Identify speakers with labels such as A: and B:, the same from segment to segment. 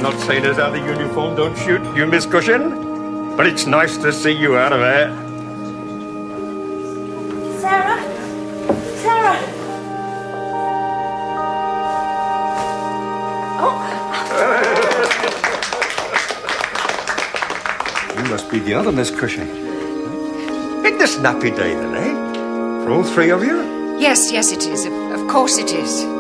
A: Not sailors out of uniform don't shoot, you Miss Cushing. But it's nice to see you out of there.
B: Sarah? Sarah?
A: Oh. You must be the other Miss Cushing. Ain't this snappy day then, eh? For all three of you?
C: Yes, it is. Of course it is.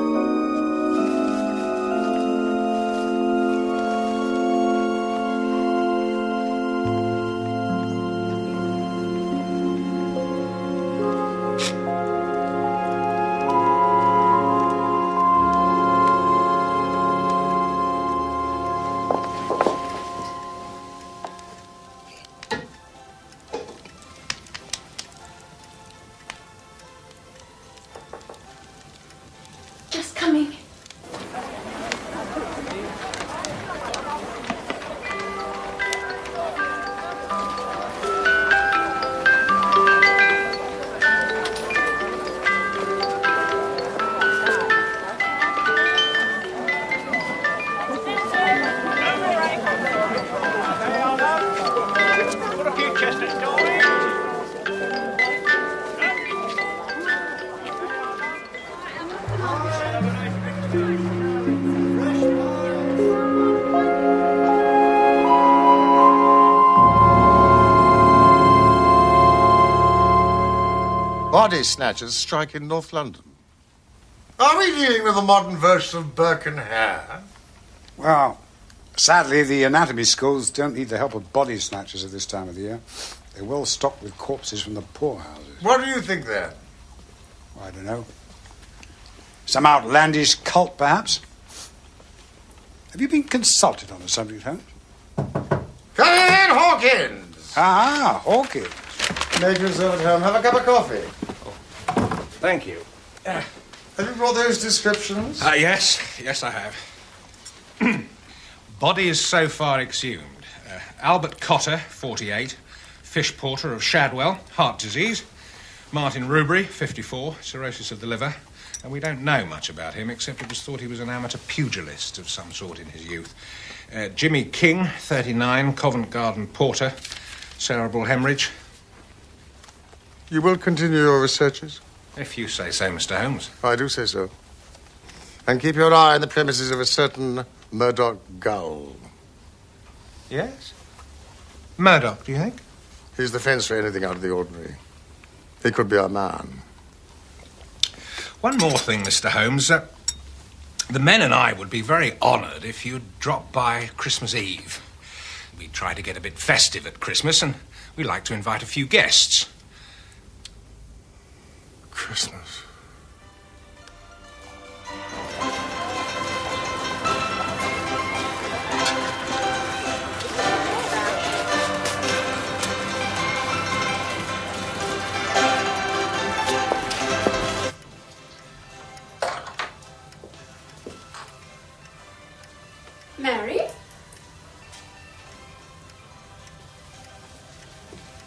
D: Body snatchers strike in North London. Are we dealing with a modern version of Burke and Hare?
E: Well, sadly, the anatomy schools don't need the help of body snatchers at this time of the year. They're well stocked with corpses from the poorhouses.
D: What do you think, then?
E: I don't know. Some outlandish cult, perhaps? Have you been consulted on the subject, Holmes?
D: Come in, Hawkins!
E: Ah, Hawkins.
D: Make yourself at home. Have a cup of coffee.
F: Oh, thank you.
D: Have you brought those descriptions?
F: Yes, I have. Body is so far exhumed. Albert Cotter, 48, fish porter of Shadwell, heart disease. Martin Rubery, 54, cirrhosis of the liver. And we don't know much about him, except it was thought he was an amateur pugilist of some sort in his youth. Jimmy King, 39, Covent Garden porter, cerebral hemorrhage.
D: You will continue your researches?
F: If you say so, Mr. Holmes.
D: I do say so. And keep your eye on the premises of a certain Murdoch Gull.
F: Yes? Murdoch, do you think?
D: He's the fence for anything out of the ordinary. He could be our man.
F: One more thing, Mr. Holmes. The men and I would be very honoured if you'd drop by Christmas Eve. We try to get a bit festive at Christmas, and we like to invite a few guests.
D: Christmas.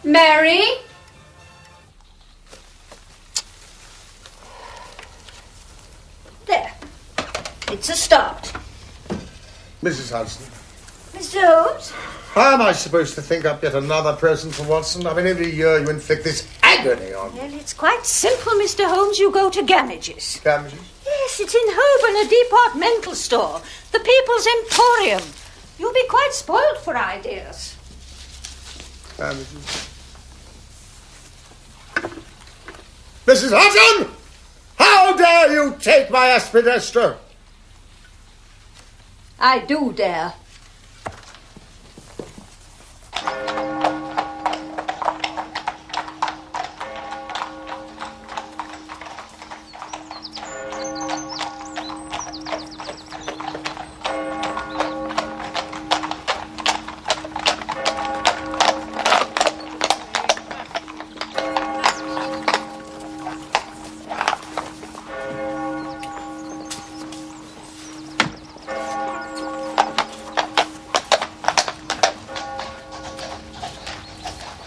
C: Mary?
B: There. It's a start.
D: Mrs. Hudson,
B: Mr. Holmes?
D: how am I supposed to think up yet another present for Watson? I mean, every year you inflict this agony on me.
B: Well, it's quite simple, Mr. Holmes. You go to Gamage's.
D: Damages?
B: Yes, it's in Holborn, a departmental store. The People's Emporium. You'll be quite spoiled for ideas.
D: Damages. Mrs. Hudson! How dare you take my aspidestra?
B: I do dare.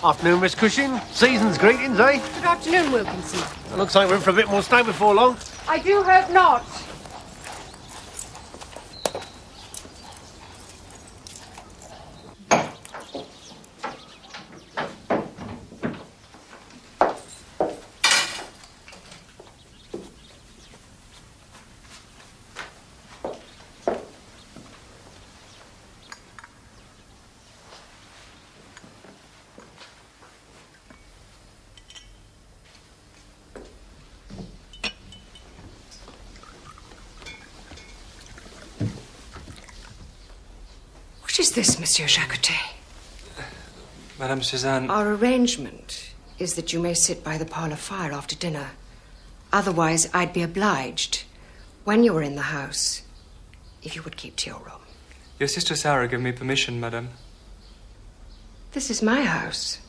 G: Afternoon, Miss Cushing. Season's greetings, eh?
C: Good afternoon, Wilkinson.
G: It looks like we're in for a bit more snow before long.
C: I do hope not. What is this, Monsieur Jacotet?
H: Madame Suzanne...
C: Our arrangement is that you may sit by the parlour fire after dinner. Otherwise, I'd be obliged, when you're in the house, if you would keep to your room.
H: Your sister Sarah gave me permission, madame.
C: This is my house,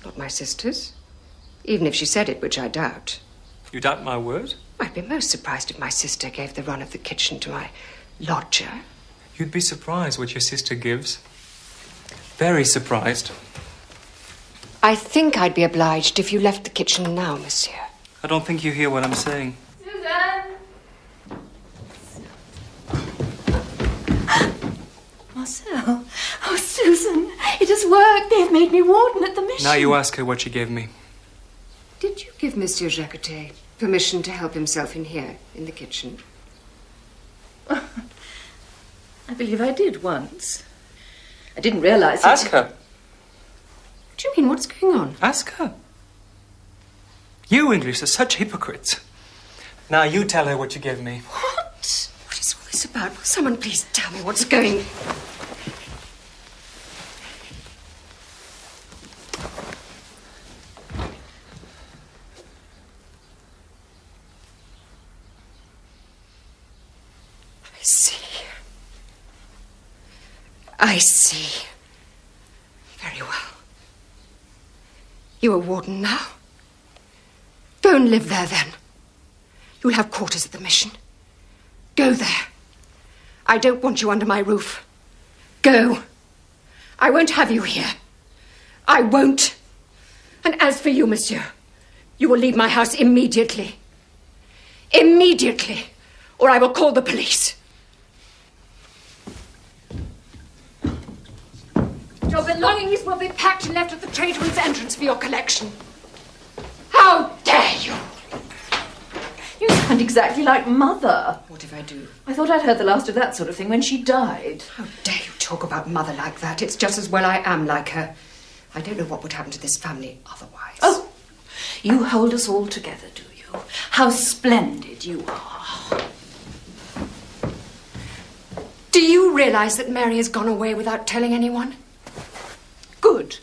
C: not my sister's. Even if she said it, which I doubt.
H: You doubt my word?
C: I'd be most surprised if my sister gave the run of the kitchen to my lodger.
H: You'd be surprised what your sister gives. Very surprised.
C: I think I'd be obliged if you left the kitchen now, monsieur.
H: I don't think you hear what I'm saying.
B: Susan! Marcel. Oh, Susan, it has worked. They've made me warden at the mission.
H: Now you ask her what she gave me.
C: Did you give Monsieur Jacotet permission to help himself in here, in the kitchen?
B: I believe I did once. I didn't realise...
H: Ask her.
C: What do you mean? What's going on?
H: Ask her. You English are such hypocrites. Now you tell her what you gave me.
C: What? What is all this about? Will someone please tell me what's going... I see. I see. Very well. You are warden now. Go and live there, then. You'll have quarters at the mission. Go there. I don't want you under my roof. Go. I won't have you here. I won't. And as for you, monsieur, you will leave my house immediately. Immediately. Or I will call the police. Your belongings will be packed and left at the tradesman's entrance for your collection. How dare you!
B: You sound exactly like Mother.
C: What if I do?
B: I thought I'd heard the last of that sort of thing when she died.
C: How dare you talk about Mother like that? It's just as well I am like her. I don't know what would happen to this family otherwise.
B: Oh, you hold us all together, do you? How splendid you are.
C: Do you realise that Mary has gone away without telling anyone?
B: Good.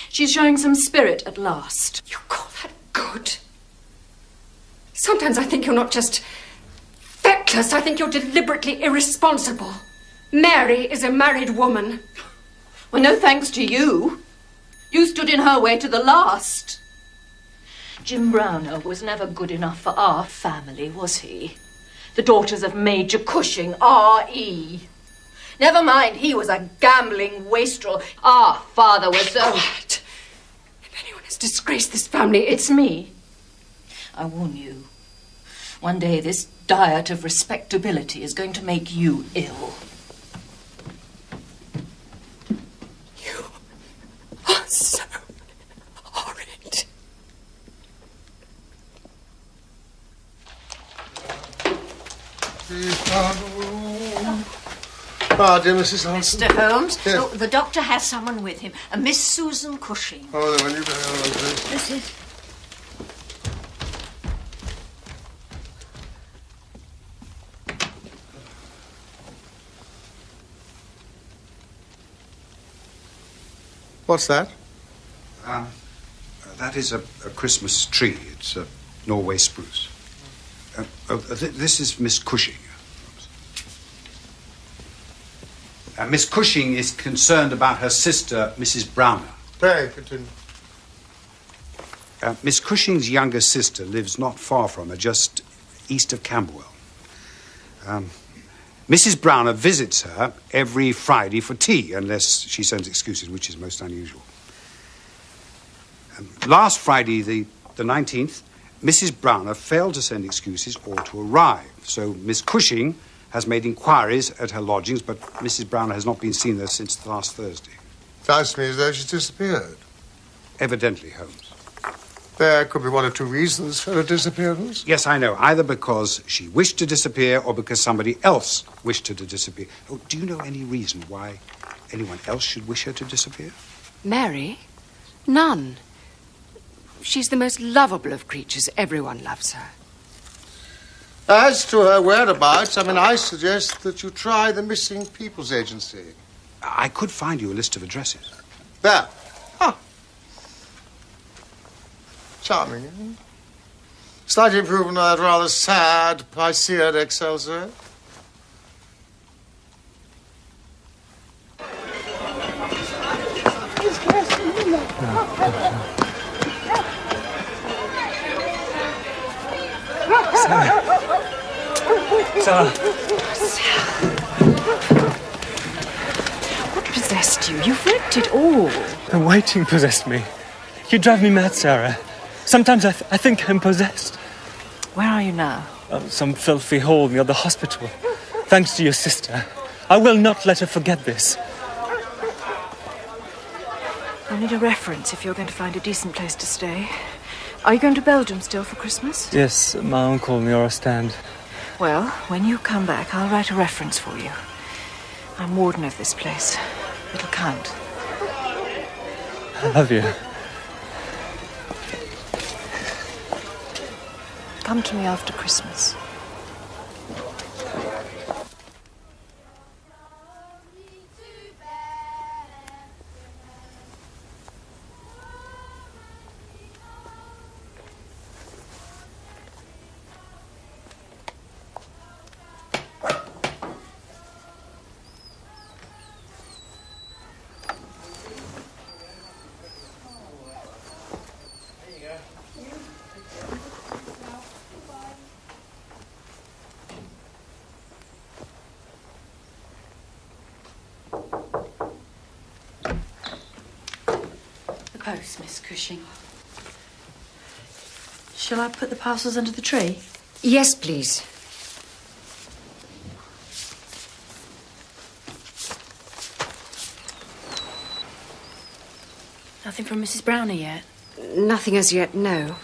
B: She's showing some spirit at last.
C: You call that good? Sometimes I think you're not just feckless, I think you're deliberately irresponsible. Mary is a married woman.
B: Well, no thanks to you. You stood in her way to the last. Jim Browner was never good enough for our family, was he? The daughters of Major Cushing, R.E. Never mind, he was a gambling wastrel. Our father was so...
C: Quiet. It's disgraced this family.
B: It's me. I warn you. One day this diet of respectability is going to make you ill.
C: You are so horrid.
D: Ah, dear Mrs. Hanson.
I: Mr. Holmes,
D: Yes.
I: oh, the doctor has someone with him, a Miss Susan Cushing.
D: Oh, then will you bear on, please?
I: This is...
D: What's that?
E: That is a Christmas tree. It's a Norway spruce. This is Miss Cushing. Miss Cushing is concerned about her sister, Mrs. Browner.
D: Pray, continue.
E: Miss Cushing's younger sister lives not far from her, just east of Camberwell. Mrs. Browner visits her every Friday for tea, unless she sends excuses, which is most unusual. Last Friday, the 19th, Mrs. Browner failed to send excuses or to arrive, so Miss Cushing has made inquiries at her lodgings, but Mrs. Browner has not been seen there since last Thursday.
D: Sounds to me as though she's disappeared.
E: Evidently, Holmes.
D: There could be one or two reasons for her disappearance.
E: Yes, I know. Either because she wished to disappear or because somebody else wished her to disappear. Oh, do you know any reason why anyone else should wish her to disappear?
C: Mary? None. She's the most lovable of creatures. Everyone loves her.
D: As to her whereabouts, I suggest that you try the Missing People's Agency.
E: I could find you a list of addresses.
D: There. Ah. Charming, isn't it? Slight improvement on that rather sad Piscean Excelsior.
H: Sarah.
B: What possessed you? You've wrecked it all.
H: The waiting possessed me. You drive me mad, Sarah. Sometimes I think I'm possessed.
B: Where are you now?
H: Some filthy hole near the hospital. Thanks to your sister. I will not let her forget this.
B: You'll need a reference if you're going to find a decent place to stay. Are you going to Belgium still for Christmas?
H: Yes, my uncle near our stand.
B: Well, when you come back, I'll write a reference for you. I'm warden of this place. It'll count.
H: I love you.
B: Come to me after Christmas.
J: Post, Miss Cushing. Shall I put the parcels under the tree?
C: Yes, please.
J: Nothing from Mrs. Browner yet?
C: Nothing as yet, no.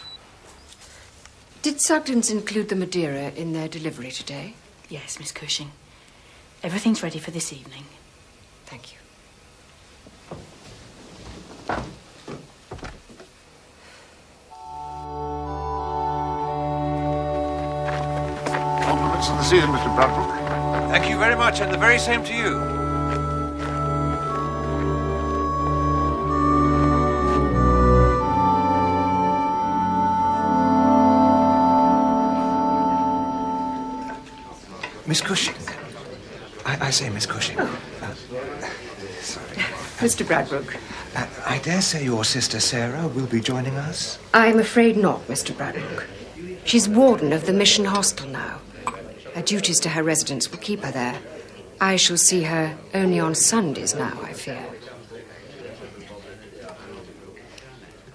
C: Did Sugden's include the Madeira in their delivery today?
J: Yes, Miss Cushing. Everything's ready for this evening.
C: Thank you.
D: Compliments of the season, Mr. Bradbrook.
K: Thank you very much, and the very same to you. Miss Cushing. I say, Miss Cushing. Sorry.
C: Mr. Bradbrook.
K: I dare say your sister Sarah will be joining us.
C: I'm afraid not, Mr. Bradbrook. She's warden of the mission hostel now. Her duties to her residents will keep her there. I shall see her only on Sundays now, I fear.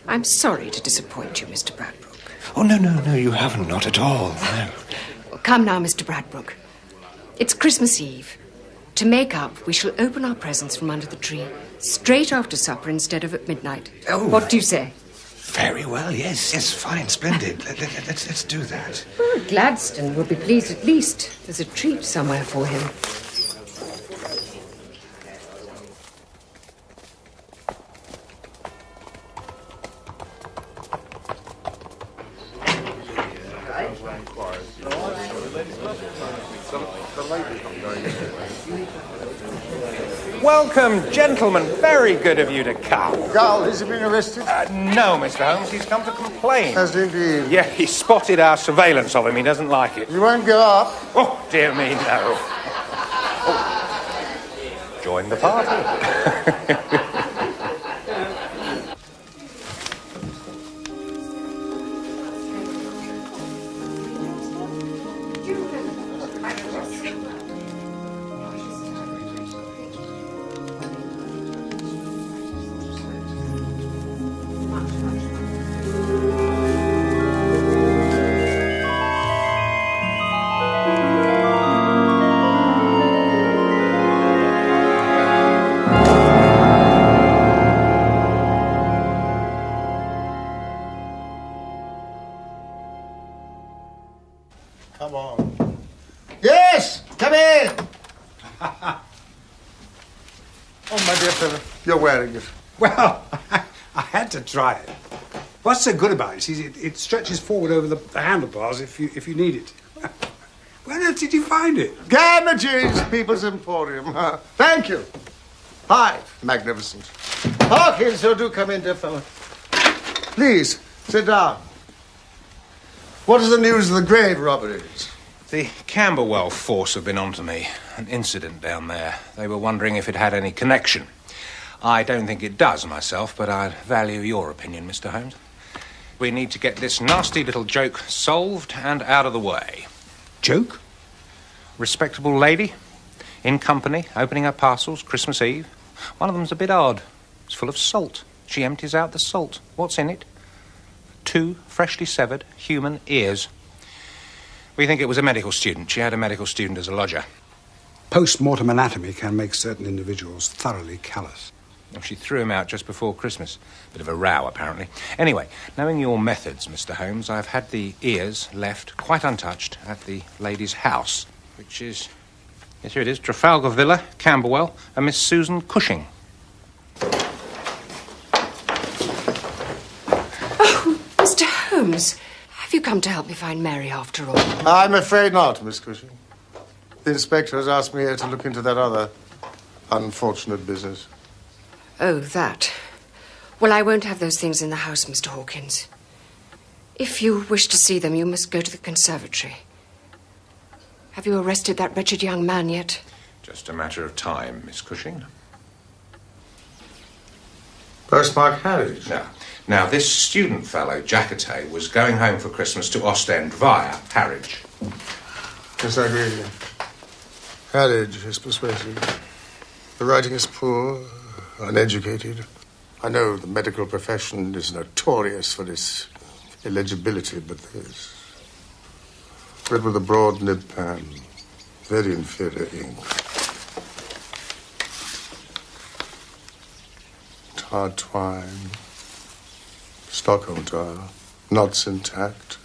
C: I'm sorry to disappoint you, Mr. Bradbrook.
K: Oh, no, you haven't. Not at all. No.
C: Come now, Mr. Bradbrook. It's Christmas Eve. To make up, we shall open our presents from under the tree straight after supper instead of at midnight.
K: Oh.
C: What do you say?
K: Very well, yes, fine, splendid. Let's do that.
C: Well, Gladstone will be pleased at least. There's a treat somewhere for him.
F: Welcome, gentlemen. Very good of you to come.
D: Gull, has he been arrested?
F: No, Mr. Holmes. He's come to complain.
D: Has he indeed?
F: Yeah, he spotted our surveillance of him. He doesn't like it.
D: You won't go up?
F: Oh, dear me, no. Oh. Join the party.
D: Come on. Yes! Come in! Oh, my dear fellow, you're wearing it.
E: Well, I had to try it. What's so good about it is it stretches forward over the handlebars if you need it. Where else did you find it?
D: Damages, People's Emporium. Thank you. Hi, magnificent. Hawkins, so do come in, dear fellow. Please, sit down. What is the news of the grave robberies?
F: The Camberwell force have been on to me. An incident down there. They were wondering if it had any connection. I don't think it does, myself, but I'd value your opinion, Mr. Holmes. We need to get this nasty little joke solved and out of the way.
E: Joke?
F: Respectable lady, in company, opening her parcels, Christmas Eve. One of them's a bit odd. It's full of salt. She empties out the salt. What's in it? 2 freshly severed human ears. We think it was a medical student. She had a medical student as a lodger.
E: Post-mortem anatomy can make certain individuals thoroughly callous.
F: Well, she threw him out just before Christmas. Bit of a row, apparently. Anyway, knowing your methods, Mr. Holmes, I've had the ears left quite untouched at the lady's house, which is... Yes, here it is. Trafalgar Villa, Camberwell, a Miss Susan Cushing.
C: Mr. Holmes, have you come to help me find Mary after all?
D: I'm afraid not, Miss Cushing. The inspector has asked me here to look into that other unfortunate business.
C: Oh, that. Well, I won't have those things in the house, Mr. Hawkins. If you wish to see them, you must go to the conservatory. Have you arrested that wretched young man yet?
F: Just a matter of time, Miss Cushing.
D: Postmark Harwich.
F: Now, this student fellow, Jacquete, was going home for Christmas to Ostend via Harwich.
D: Yes, I agree. Harwich is persuasive. The writing is poor, uneducated. I know the medical profession is notorious for its illegibility, but this... Read with a broad nib pen. Very inferior ink. Tar twine. Stockholm tar. Knots intact.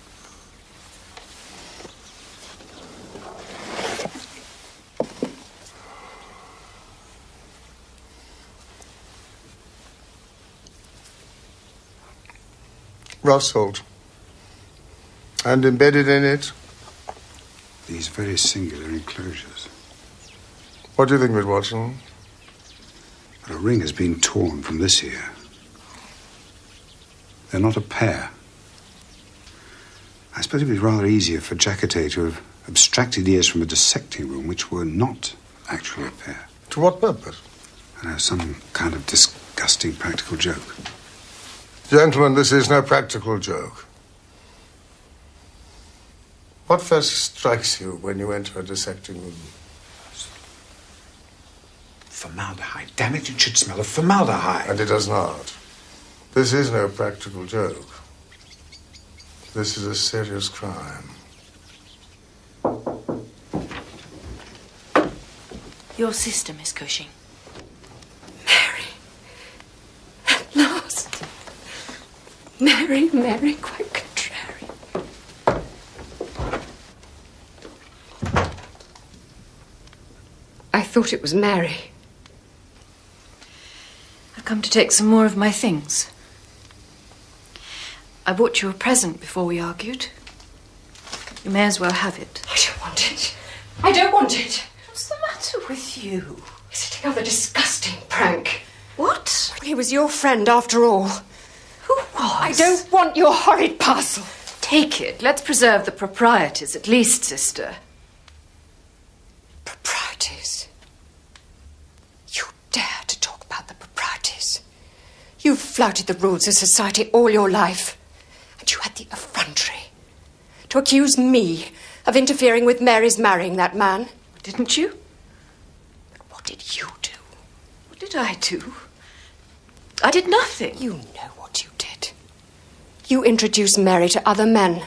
D: Rough salt. And embedded in it...
E: These very singular enclosures.
D: What do you think of it, Watson?
E: A ring has been torn from this ear. They're not a pair. I suppose it would be rather easier for Jacquete to have abstracted ears from a dissecting room which were not actually a pair.
D: To what purpose?
E: I know, some kind of disgusting practical joke.
D: Gentlemen, this is no practical joke. What first strikes you when you enter a dissecting room?
E: Formaldehyde. Damn it, it should smell of formaldehyde.
D: And it does not. This is no practical joke. This is a serious crime.
J: Your sister, Miss Cushing.
C: Mary. At last. Mary, Mary, quite contrary. I thought it was Mary.
B: I've come to take some more of my things. I bought you a present before we argued. You may as well have it.
C: I don't want it. I don't want it.
B: What's the matter with you?
C: Is it another disgusting prank?
B: What?
C: He was your friend after all.
B: Who was?
C: I don't want your horrid parcel.
B: Take it. Let's preserve the proprieties at least, sister.
C: Proprieties? You dare to talk about the proprieties? You've flouted the rules of society all your life. And you had the effrontery to accuse me of interfering with Mary's marrying that man.
B: Didn't you?
C: But what did you do?
B: What did I do? I did nothing.
C: You know what you did. You introduced Mary to other men,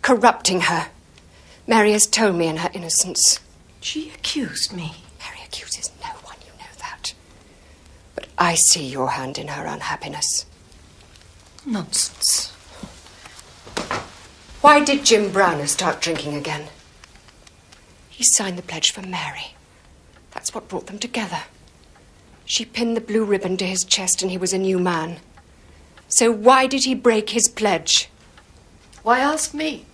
C: corrupting her. Mary has told me in her innocence.
B: She accused me.
C: Mary accuses no one, you know that. But I see your hand in her unhappiness.
B: Nonsense.
C: Why did Jim Browner start drinking again? He signed the pledge for Mary. That's what brought them together. She pinned the blue ribbon to his chest and he was a new man. So why did he break his pledge?
B: Why ask me?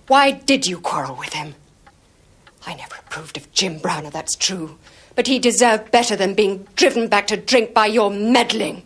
C: Why did you quarrel with him? I never approved of Jim Browner, that's true. But he deserved better than being driven back to drink by your meddling.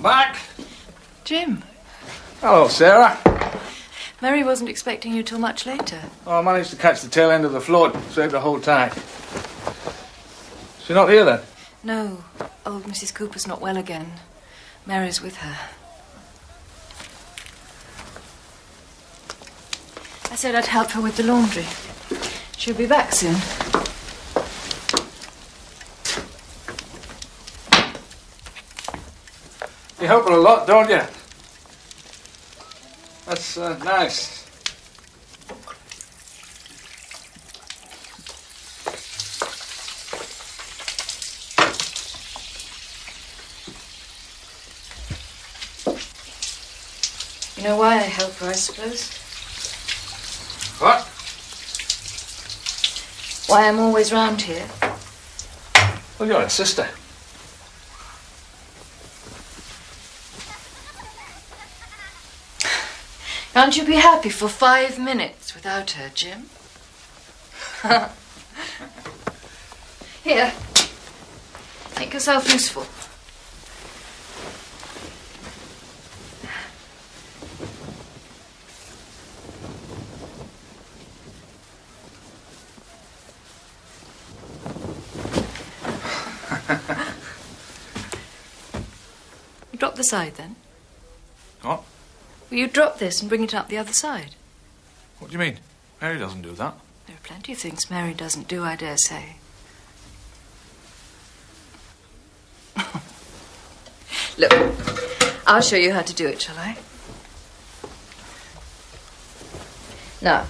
L: Back.
B: Jim.
L: Hello, Sarah.
B: Mary wasn't expecting you till much later.
L: Oh, I managed to catch the tail end of the float. Saved the whole tide. She's not here, then?
B: No. Old Mrs. Cooper's not well again. Mary's with her. I said I'd help her with the laundry. She'll be back soon.
L: You help her a lot, don't you? That's nice.
B: You know why I help her, I suppose?
L: What?
B: Why I'm always round here.
L: Well, you're a sister.
B: Can't you be happy for 5 minutes without her, Jim? Here. Make yourself useful. You drop the side, then.
L: What?
B: Will you drop this and bring it up the other side?
L: What do you mean? Mary doesn't do that.
B: There are plenty of things Mary doesn't do, I dare say. Look, I'll show you how to do it, shall I? Now.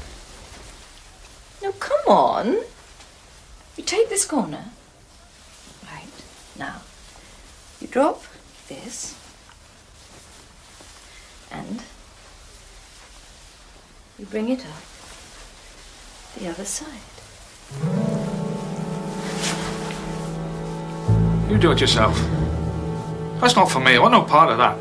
B: No, come on. You take this corner. Right. Now, you drop this. And you bring it up the other side.
L: You do it yourself. That's not for me. I want no part of that.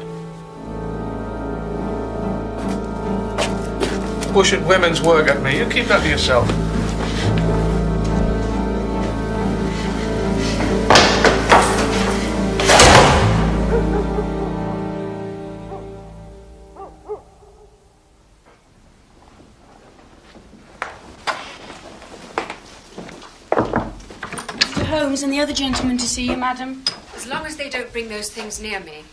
L: Pushing women's work at me. You keep that to yourself.
J: Holmes and the other gentleman to see you, madam.
C: As long as they don't bring those things near me.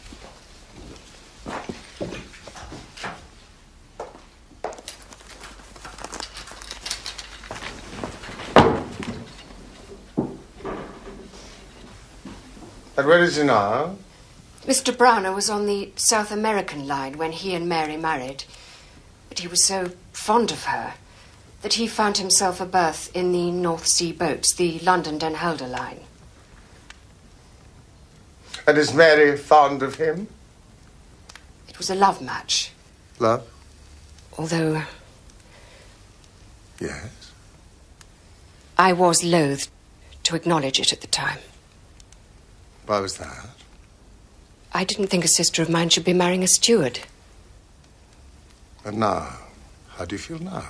D: And where is he now?
C: Mr. Browner was on the South American line when he and Mary married. But he was so fond of her that he found himself a berth in the North Sea boats, the London-Den Helder line.
D: And is Mary fond of him?
C: It was a love match.
D: Love?
C: Although
D: Yes.
C: I was loath to acknowledge it at the time.
D: Why was that?
C: I didn't think a sister of mine should be marrying a steward.
D: And now? How do you feel now?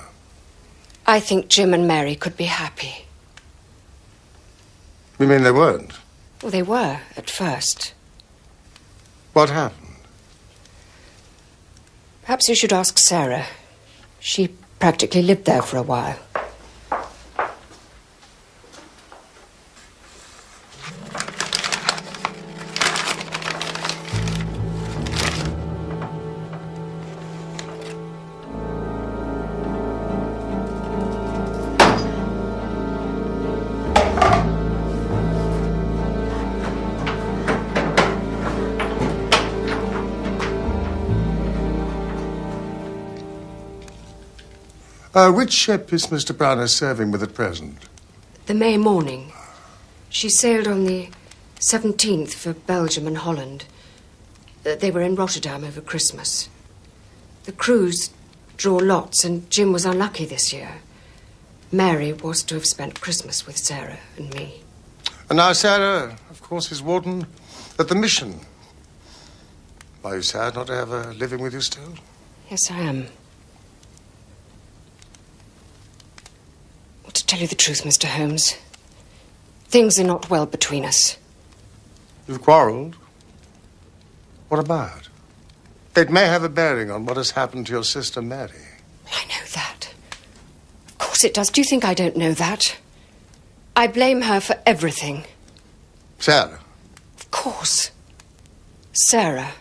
C: I think Jim and Mary could be happy.
D: You mean they weren't?
C: Well, they were, at first.
D: What happened?
C: Perhaps you should ask Sarah. She practically lived there for a while.
D: Which ship is Mr. Browner serving with at present?
C: The May morning. She sailed on the 17th for Belgium and Holland. They were in Rotterdam over Christmas. The crews draw lots, and Jim was unlucky this year. Mary was to have spent Christmas with Sarah and me.
D: And now Sarah, of course, is warden at the mission. Are you sad not to have her living with you still?
C: Yes, I am. Well, to tell you the truth, Mr. Holmes, things are not well between us.
D: You've quarrelled? What about? It may have a bearing on what has happened to your sister Mary.
C: I know that. Of course it does. Do you think I don't know that? I blame her for everything.
D: Sarah?
C: Of course. Sarah.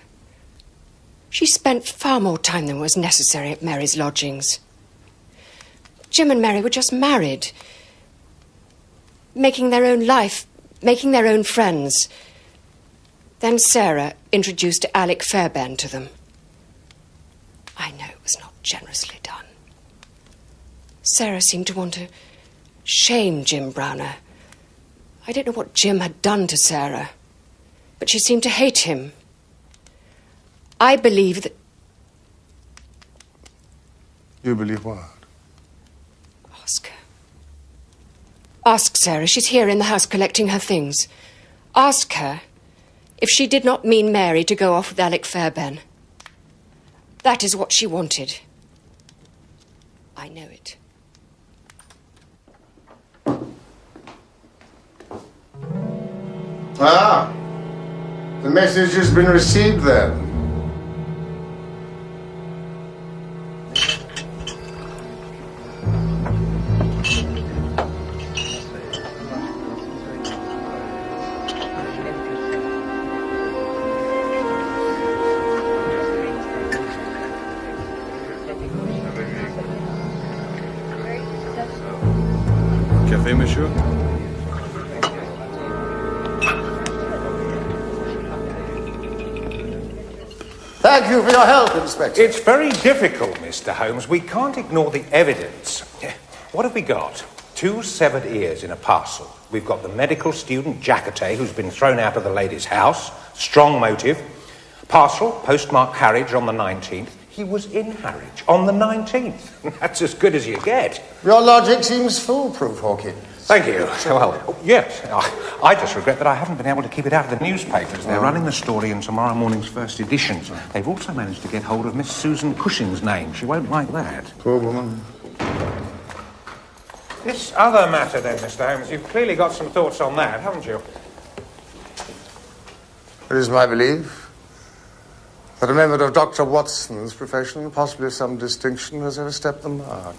C: She spent far more time than was necessary at Mary's lodgings. Jim and Mary were just married, making their own life, making their own friends. Then Sarah introduced Alec Fairbairn to them. I know it was not generously done. Sarah seemed to want to shame Jim Browner. I don't know what Jim had done to Sarah, but she seemed to hate him. I believe that...
D: You believe what?
C: Ask her. Ask Sarah. She's here in the house collecting her things. Ask her if she did not mean Mary to go off with Alec Fairbairn. That is what she wanted. I know it.
D: Ah, the message has been received then.
M: Café, monsieur?
N: Thank you for your help, Inspector.
F: It's very difficult, Mr. Holmes. We can't ignore the evidence. What have we got? 2 severed ears in a parcel. We've got the medical student, Jacquete, who's been thrown out of the lady's house. Strong motive. Parcel, postmarked Harwich on the 19th. He was in Harwich on the 19th. That's as good as you get.
N: Your logic seems foolproof, Hawkins.
F: Thank you. Well, yes. I just regret that I haven't been able to keep it out of the newspapers. They're running the story in tomorrow morning's first edition. They've also managed to get hold of Miss Susan Cushing's name. She won't like that.
D: Poor woman.
F: This other matter, then, Mr. Holmes, you've clearly got some thoughts on that, haven't you?
D: It is my belief that a member of Dr. Watson's profession, possibly of some distinction, has overstepped the mark.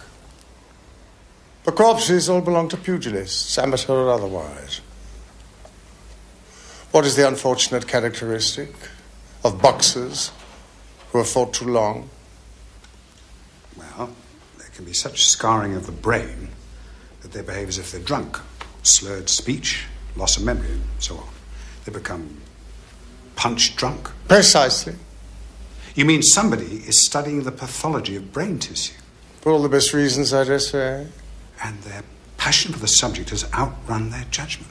D: The corpses all belong to pugilists, amateur or otherwise. What is the unfortunate characteristic of boxers who have fought too long?
E: Well, there can be such scarring of the brain that they behave as if they're drunk. Slurred speech, loss of memory, and so on. They become punch drunk.
D: Precisely.
E: You mean somebody is studying the pathology of brain tissue?
D: For all the best reasons, I dare say.
E: And their passion for the subject has outrun their judgment.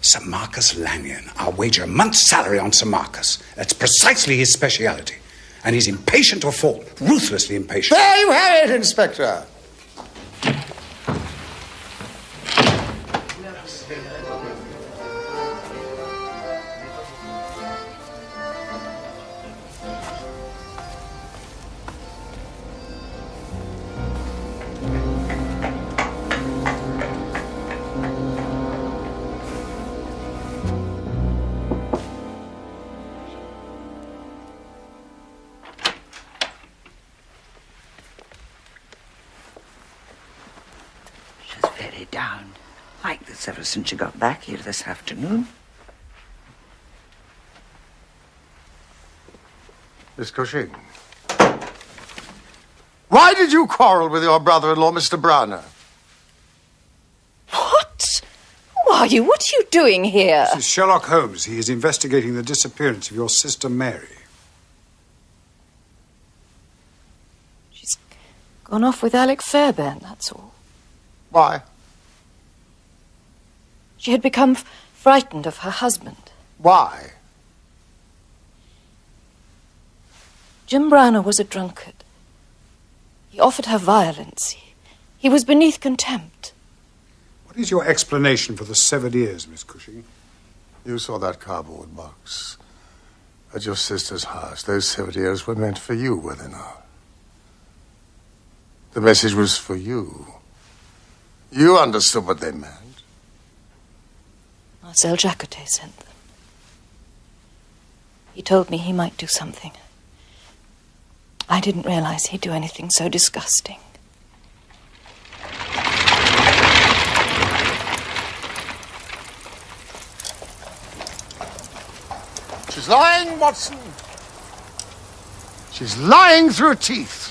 E: Sir Marcus Lanyon. I'll wager a month's salary on Sir Marcus. That's precisely his speciality. And he's impatient to a fault. Ruthlessly impatient.
D: There you have it, Inspector.
M: Down like this ever since you got back here this afternoon.
D: Miss Cushing, why did you quarrel with your brother-in-law, Mr. Browner?
B: What? Who are you? What are you doing here?
E: This is Sherlock Holmes. He is investigating the disappearance of your sister Mary.
B: She's gone off with Alec Fairbairn, that's all.
D: Why?
B: She had become frightened of her husband.
D: Why?
B: Jim Browner was a drunkard. He offered her violence. He was beneath contempt.
E: What is your explanation for the severed ears, Miss Cushing?
D: You saw that cardboard box at your sister's house. Those severed ears were meant for you, were they not? The message was for you. You understood what they meant.
B: Marcel Jacotet sent them. He told me he might do something. I didn't realize he'd do anything so disgusting.
D: She's lying, Watson. She's lying through her teeth.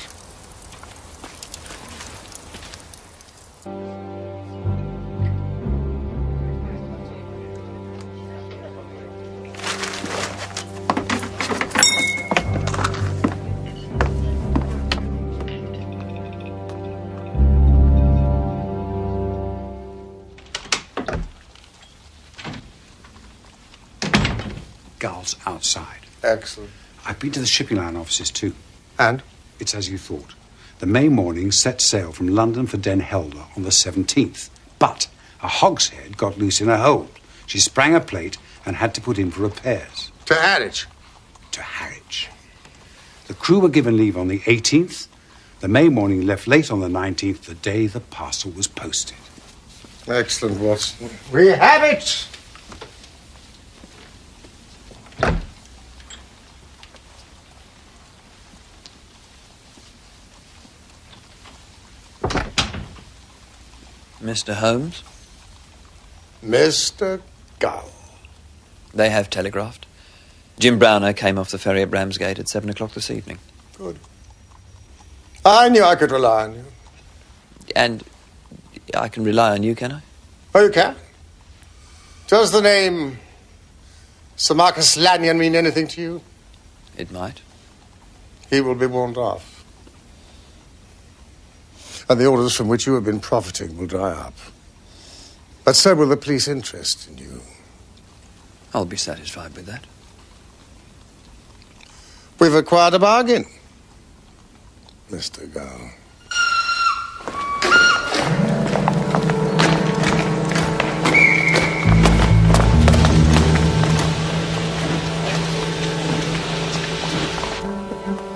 E: Gulls outside.
D: Excellent.
E: I've been to the shipping line offices too.
D: And?
E: It's as you thought. The May morning set sail from London for Den Helder on the 17th. But a hogshead got loose in her hold. She sprang a plate and had to put in for repairs.
D: To Harwich?
E: To Harwich. The crew were given leave on the 18th. The May morning left late on the 19th, the day the parcel was posted.
D: Excellent, Watson. We have it!
O: Mr. Holmes?
D: Mr. Gull.
O: They have telegraphed. Jim Browner came off the ferry at Ramsgate at 7 o'clock this evening.
D: Good. I knew I could rely on you.
O: And I can rely on you, can I?
D: Oh, you can? Does the name Sir Marcus Lanyon mean anything to you?
O: It might.
D: He will be warned off. And the orders from which you have been profiting will dry up. But so will the police interest in you.
O: I'll be satisfied with that.
D: We've acquired a bargain, Mr. Gull.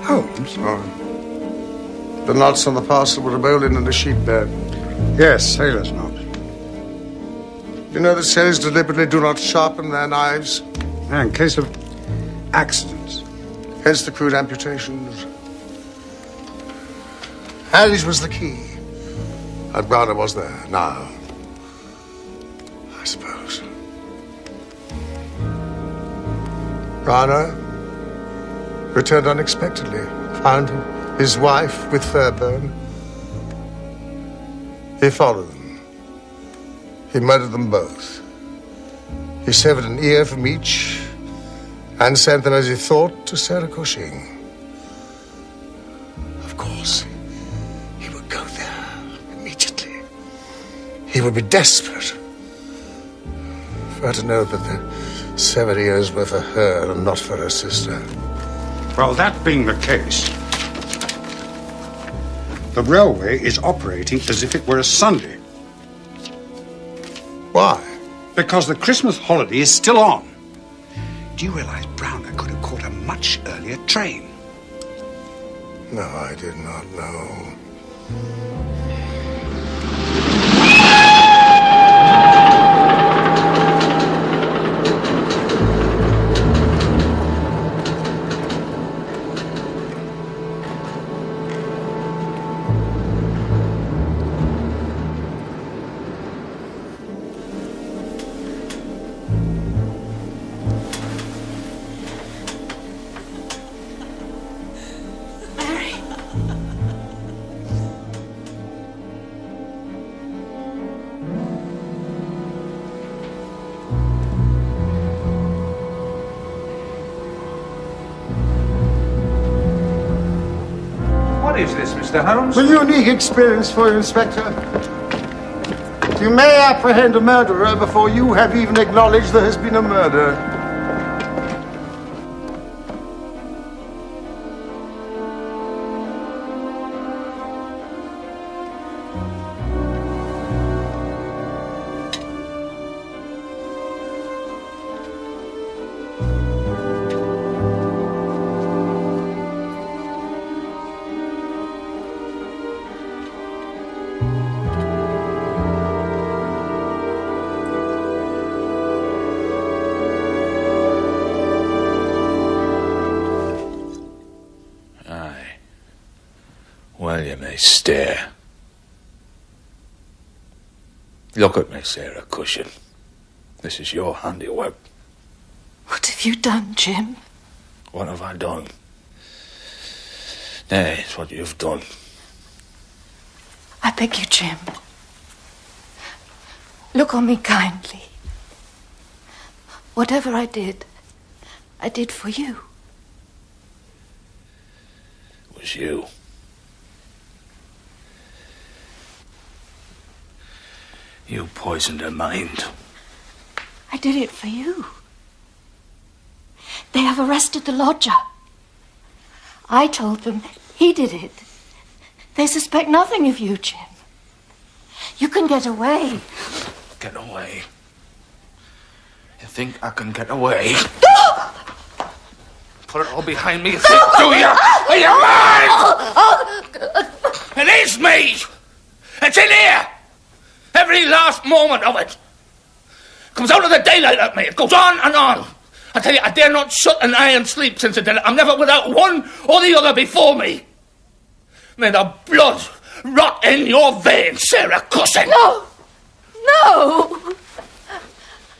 E: Holmes?
D: Oh. The knots on the parcel were a bowline and a sheet bed.
E: Yes, sailor's knot.
D: You know that sailors deliberately do not sharpen their knives?
E: In case of accidents.
D: Hence the crude amputations. Harwich was the key. And Browner was there, now. I suppose. Browner returned unexpectedly, found his wife with Fairburn. He followed them. He murdered them both. He severed an ear from each and sent them, as he thought, to Sarah Cushing. Of course, he would go there immediately. He would be desperate for her to know that the severed ears were for her and not for her sister.
E: Well, that being the case, the railway is operating as if it were a Sunday.
D: Why?
E: Because the Christmas holiday is still on. Do you realize Browner could have caught a much earlier train?
D: No, I did not know.
L: What is this, Mr. Holmes?
N: A unique experience for you, Inspector. You may apprehend a murderer before you have even acknowledged there has been a murder.
P: Well, you may stare. Look at me, Sarah Cushing. This is your handiwork.
B: What have you done, Jim?
P: What have I done? Nay, it's what you've done.
B: I beg you, Jim. Look on me kindly. Whatever I did for you.
P: It was you. You poisoned her mind.
B: I did it for you. They have arrested the lodger. I told them he did it. They suspect nothing of you, Jim. You can get away.
P: Get away? You think I can get away? Put it all behind me, you think, do you? Are you mad? It is me! It's in here! Every last moment of it comes out of the daylight at me. It goes on and on. I tell you, I dare not shut an eye and sleep since I did it. I'm never without one or the other before me. May the blood rot in your veins, Sarah Cushing.
B: No! No!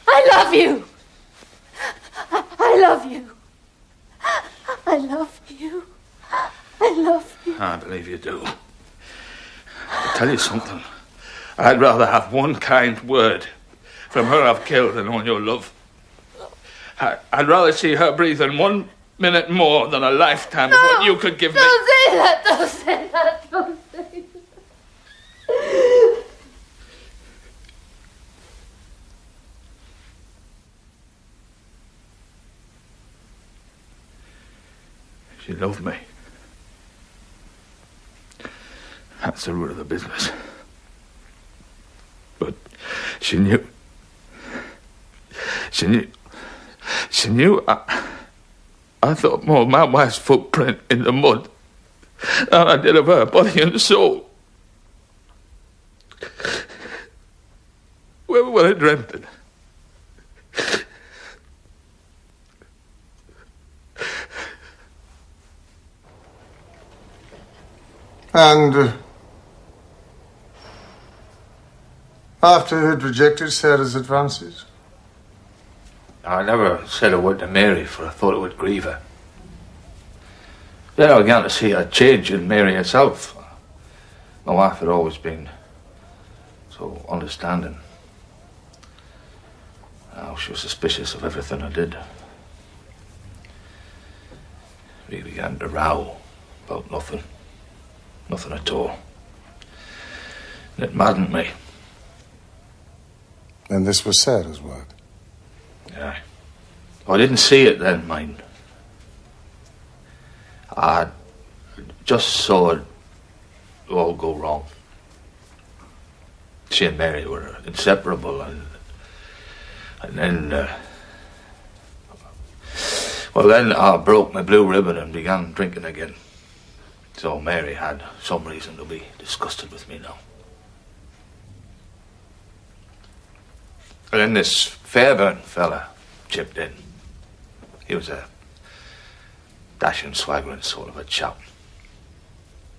B: I love you. I love you. I love you. I love you.
P: I believe you do. I'll tell you something. I'd rather have one kind word from her I've killed than on your love. I'd rather see her breathing 1 minute more than a lifetime of what you could give me.
B: Don't say that, don't say that, don't say that.
P: She loved me. That's the root of the business. But she knew I thought more of my wife's footprint in the mud than I did of her body and soul. Where would I dreamt it?
D: And after he had rejected Sarah's advances?
P: I never said a word to Mary, for I thought it would grieve her. Then I began to see a change in Mary herself. My wife had always been so understanding. Now she was suspicious of everything I did. We began to row about nothing. Nothing at all. And it maddened me.
D: And this was Sarah's work?
P: Yeah. I didn't see it then, mind. I just saw it all go wrong. She and Mary were inseparable, and then, then I broke my blue ribbon and began drinking again. So Mary had some reason to be disgusted with me now. And then this Fairburn fella chipped in. He was a dashing, swaggering sort of a chap.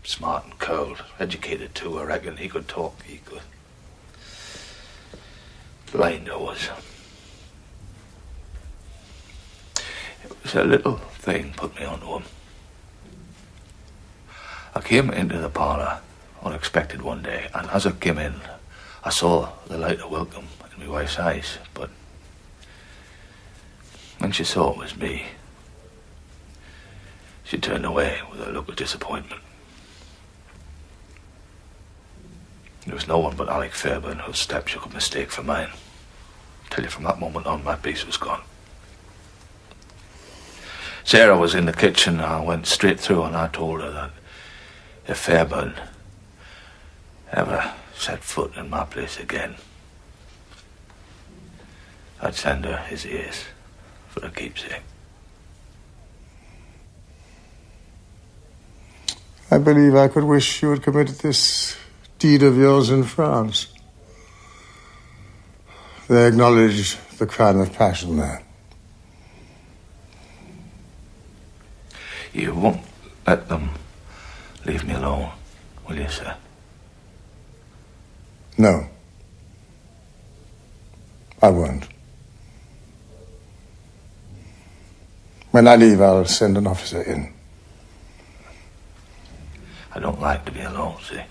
P: Smart and curled, educated too, I reckon. He could talk, he could. Blind I was. It was a little thing put me onto him. I came into the parlour unexpected one day, and as I came in, I saw the light of welcome in my wife's eyes, but when she saw it was me, she turned away with a look of disappointment. There was no one but Alec Fairburn whose step she could mistake for mine. I tell you, from that moment on, my peace was gone. Sarah was in the kitchen. I went straight through and I told her that if Fairburn ever set foot in my place again, I'd send her his ears for a keepsake.
D: I believe I could wish you had committed this deed of yours in France. They acknowledge the crime of passion there.
P: You won't let them leave me alone, will you, sir?
D: No. I won't. When I leave, I'll send an officer in.
P: I don't like to be alone, see?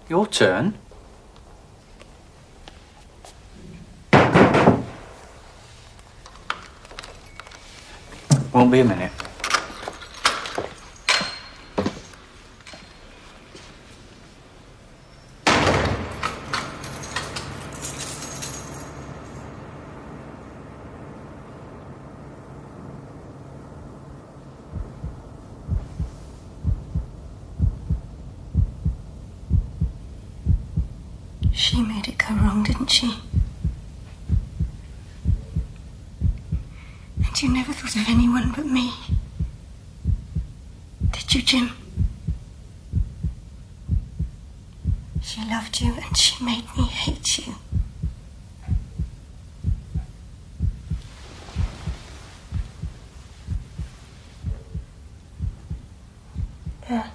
H: Your turn. Won't be a minute.
C: She made it go wrong, didn't she? You never thought of anyone but me. Did you, Jim? She loved you and she made me hate you. Yeah.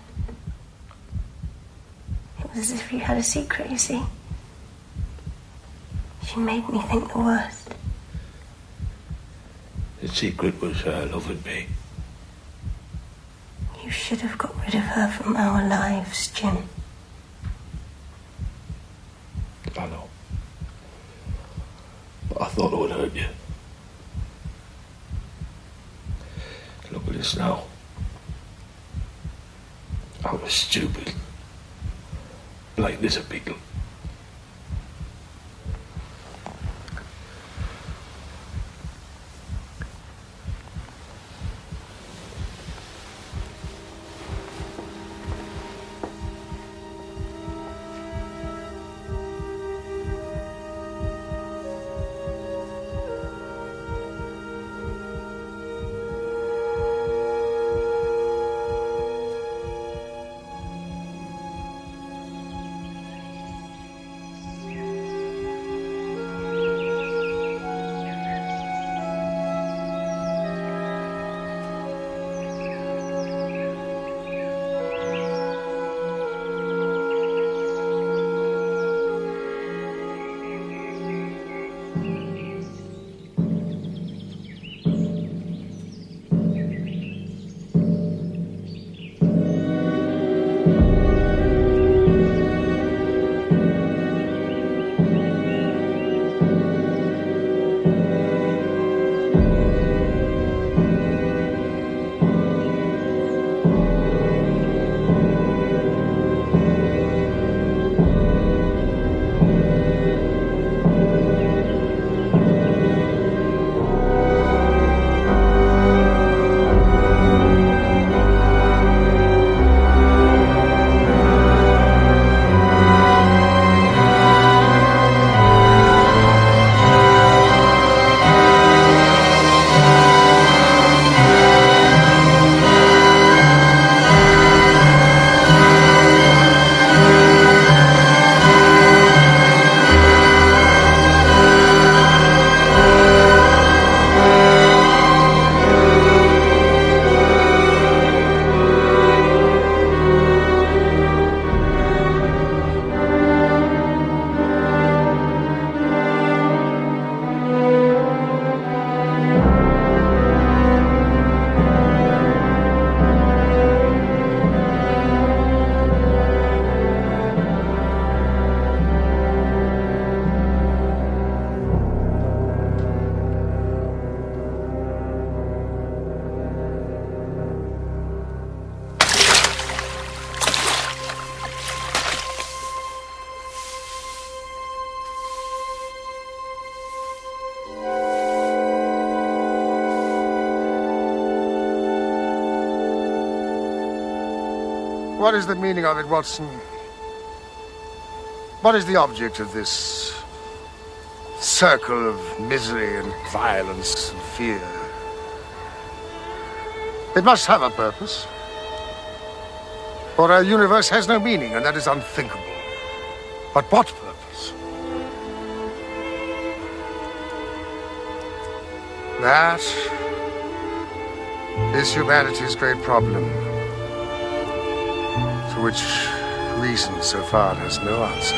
C: It was as if you had a secret, you see. She made me think the worst.
P: The secret was her loving me.
C: You should have got rid of her from our lives, Jim.
P: I know. But I thought it would hurt you. Look at this now. I was stupid. Blind as a beetle.
N: What is the meaning of it, Watson? What is the object of this circle of misery and violence and fear? It must have a purpose. For our universe has no meaning, and that is unthinkable. But what purpose? That is humanity's great problem, to which reason so far has no answer.